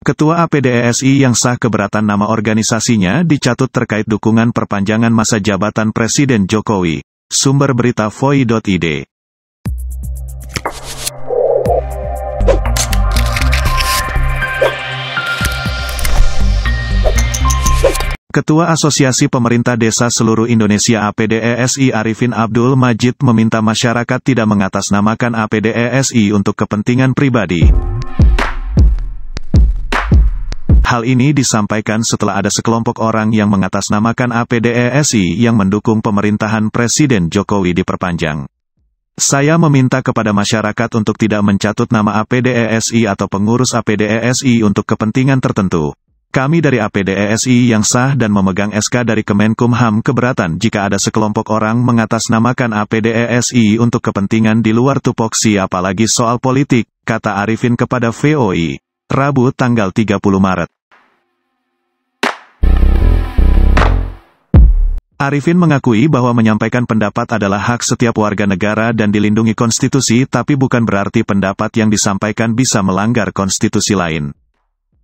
Ketua APDESI yang sah keberatan nama organisasinya dicatut terkait dukungan perpanjangan masa jabatan Presiden Jokowi. Sumber berita Voi.id. Ketua Asosiasi Pemerintah Desa Seluruh Indonesia APDESI Arifin Abdul Majid meminta masyarakat tidak mengatasnamakan APDESI untuk kepentingan pribadi. Hal ini disampaikan setelah ada sekelompok orang yang mengatasnamakan APDESI yang mendukung pemerintahan Presiden Jokowi diperpanjang. Saya meminta kepada masyarakat untuk tidak mencatut nama APDESI atau pengurus APDESI untuk kepentingan tertentu. Kami dari APDESI yang sah dan memegang SK dari Kemenkumham keberatan jika ada sekelompok orang mengatasnamakan APDESI untuk kepentingan di luar tupoksi apalagi soal politik, kata Arifin kepada VOI, Rabu tanggal 30 Maret. Arifin mengakui bahwa menyampaikan pendapat adalah hak setiap warga negara dan dilindungi konstitusi, tapi bukan berarti pendapat yang disampaikan bisa melanggar konstitusi lain.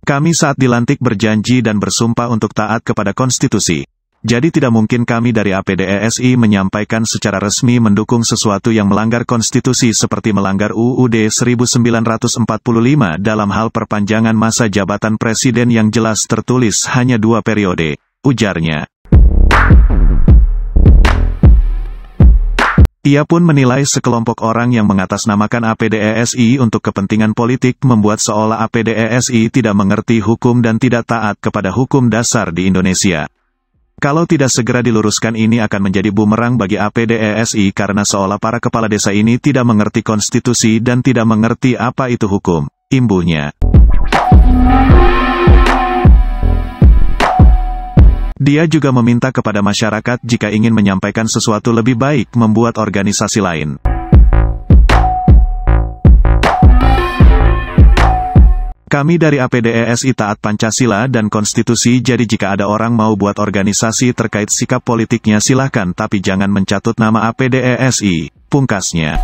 Kami saat dilantik berjanji dan bersumpah untuk taat kepada konstitusi. Jadi tidak mungkin kami dari APDESI menyampaikan secara resmi mendukung sesuatu yang melanggar konstitusi seperti melanggar UUD 1945 dalam hal perpanjangan masa jabatan presiden yang jelas tertulis hanya 2 periode, ujarnya. Ia pun menilai sekelompok orang yang mengatasnamakan APDESI untuk kepentingan politik membuat seolah APDESI tidak mengerti hukum dan tidak taat kepada hukum dasar di Indonesia. Kalau tidak segera diluruskan ini akan menjadi bumerang bagi APDESI karena seolah para kepala desa ini tidak mengerti konstitusi dan tidak mengerti apa itu hukum, imbuhnya. Dia juga meminta kepada masyarakat jika ingin menyampaikan sesuatu lebih baik membuat organisasi lain. Kami dari APDESI taat Pancasila dan konstitusi, jadi jika ada orang mau buat organisasi terkait sikap politiknya silahkan tapi jangan mencatut nama APDESI, pungkasnya.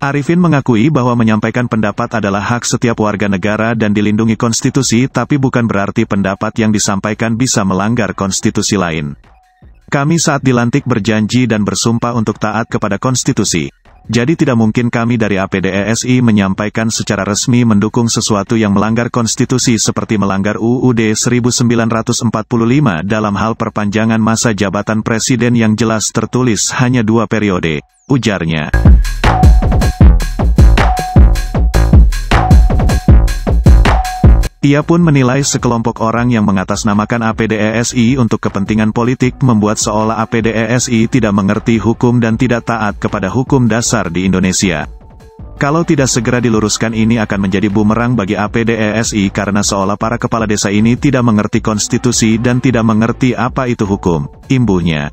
Arifin mengakui bahwa menyampaikan pendapat adalah hak setiap warga negara dan dilindungi konstitusi, tapi bukan berarti pendapat yang disampaikan bisa melanggar konstitusi lain. Kami saat dilantik berjanji dan bersumpah untuk taat kepada konstitusi. Jadi tidak mungkin kami dari APDESI menyampaikan secara resmi mendukung sesuatu yang melanggar konstitusi seperti melanggar UUD 1945 dalam hal perpanjangan masa jabatan presiden yang jelas tertulis hanya 2 periode, ujarnya. Ia pun menilai sekelompok orang yang mengatasnamakan APDESI untuk kepentingan politik membuat seolah APDESI tidak mengerti hukum dan tidak taat kepada hukum dasar di Indonesia. Kalau tidak segera diluruskan ini akan menjadi bumerang bagi APDESI karena seolah para kepala desa ini tidak mengerti konstitusi dan tidak mengerti apa itu hukum, imbuhnya.